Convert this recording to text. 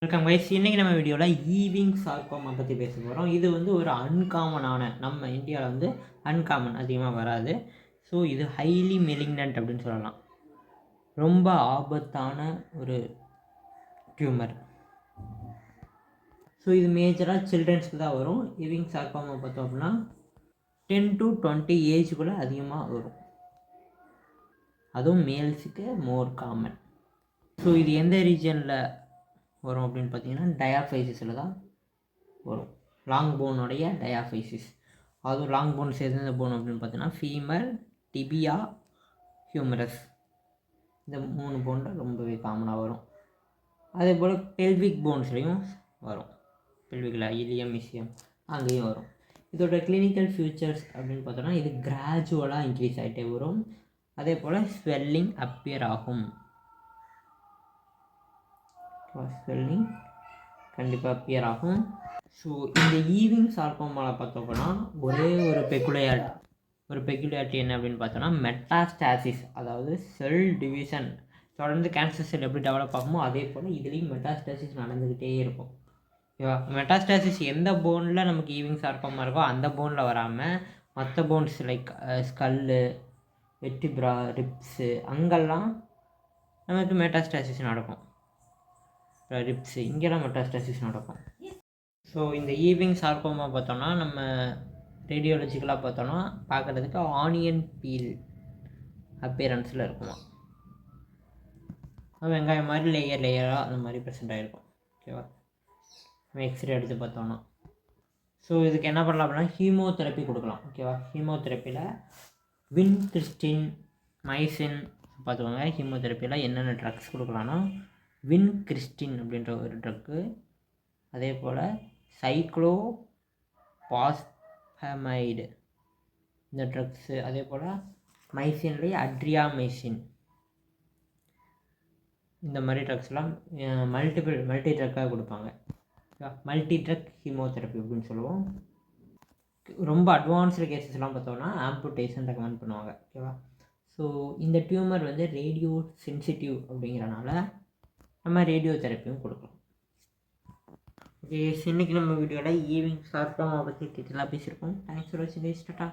Welcome guys. இன்றைக்கி நம்ம வீடியோவில் ஈவிங் சார்கோமா பற்றி பேச போகிறோம். இது வந்து ஒரு அன்காமனான, நம்ம இந்தியாவில் வந்து அன்காமன் அதிகமாக வராது. ஸோ இது ஹைலி மெலிக்னன்ட் அப்படின்னு சொல்லலாம். ரொம்ப ஆபத்தான ஒரு டியூமர். ஸோ இது மேஜராக சில்ட்ரன்ஸ்க்கு தான் வரும். ஈவிங் சார்கோமா பார்த்தோம் அப்படின்னா 10 to 20 ஏஜுக்குள்ளே அதிகமாக வரும். அதுவும் மேல்ஸுக்கு மோர் காமன். ஸோ இது எந்த ரீஜனில் வரும் அப்படின்னு பார்த்தீங்கன்னா டயாஃபைசிஸில் தான் வரும். லாங் போனுடைய டயாஃபைசிஸ். அதுவும் லாங் போன் சேர்ந்த போன் அப்படின்னு பார்த்தீங்கன்னா ஃபீமர், டிபியா, ஹியூமரஸ், இந்த 3 போனில் ரொம்பவே காமனாக வரும். அதே போல் பெல்விக் போன்ஸ்லேயும் வரும். பெல்விக்கில் இலியம், மிசியம் அங்கேயும் வரும். இதோட கிளினிக்கல் ஃபியூச்சர்ஸ் அப்படின்னு பார்த்தோன்னா இது கிராஜுவலாக இன்க்ரீஸ் ஆகிட்டே வரும். அதே போல் ஸ்வெல்லிங் அப்பியர் ஆகும். ஸ்வெல்லிங் கண்டிப்பாக அப்பியர் ஆகும். ஸோ இந்த ஈவிங் சார்கோமாவில் பார்த்தோம்னா ஒரே ஒரு பெக்குலியாரிட்டி என்ன அப்படின்னு பார்த்தோன்னா மெட்டாஸ்டாசிஸ், அதாவது செல் டிவிஷன். தொடர்ந்து கேன்சர் செல் எப்படி டெவலப் ஆகுமோ அதே போல் இதுலேயும் மெட்டாஸ்டாசிஸ் நடந்துக்கிட்டே இருக்கும். ஓகேவா? மெட்டாஸ்டாசிஸ் எந்த போனில் நமக்கு ஈவிங் சார்கோமா இருக்கோ அந்த போனில் வராமல் மற்ற bones like skull, vertebra, ribs அங்கெல்லாம் நமக்கு மெட்டாஸ்டாசிஸ் நடக்கும். ரிப்ஸு இங்கெல்லாம் மெட்டாஸ்டாசிஸ் நடக்கும். ஸோ இந்த ஈவிங் சார்கோமா பார்த்தோன்னா நம்ம ரேடியோலஜிக்கலாக பார்த்தோன்னா பார்க்குறதுக்கு ஆனியன் பீல் அப்பியரன்ஸில் இருக்குமா. வெங்காயம் மாதிரி லேயராக அந்த மாதிரி ப்ரெசென்ட் ஆகிருக்கும். ஓகேவா? நம்ம எக்ஸ்ரே எடுத்து பார்த்தோன்னா ஸோ இதுக்கு என்ன பண்ணலாம் அப்படின்னா ஹீமோதெரப்பி கொடுக்கலாம். ஓகேவா? ஹீமோதெரப்பியில் வின்கிறிஸ்டின், மைசின் பார்த்துக்கோங்க. ஹீமோதெரப்பியில் என்னென்ன ட்ரக்ஸ் கொடுக்கலான்னா வின்கிறிஸ்டின் அப்படின்ற ஒரு ட்ரக்கு, அதே போல் சைக்ளோபாஸ்பமைடு இந்த ட்ரக்ஸு, அதே போல் மைசின்லேயே அட்ரியாமைசின் இந்த மாதிரி ட்ரக்ஸ்லாம் மல்டி ட்ரக்காக கொடுப்பாங்க. மல்டி ட்ரக் ஹீமோதெரப்பி அப்படின்னு சொல்லுவோம். ரொம்ப அட்வான்ஸ்டு கேசஸ்லாம் பார்த்தோன்னா ஆம்புடேஷன் ரெக்கமெண்ட் பண்ணுவாங்க. ஓகேவா? ஸோ இந்த டியூமர் வந்து ரேடியோ சென்சிட்டிவ் அப்படிங்கிறனால நம்ம ரேடியோ தெரப்பியும் கொடுக்கலாம். ஓகே, இன்றைக்கி நம்ம வீடியோவில் ஈவிங் சார்கோமா பற்றி டீட்டெயிலாக பேசியிருக்கோம். தேங்க்ஸ் ஃபார் வாட்சிங். டாடா.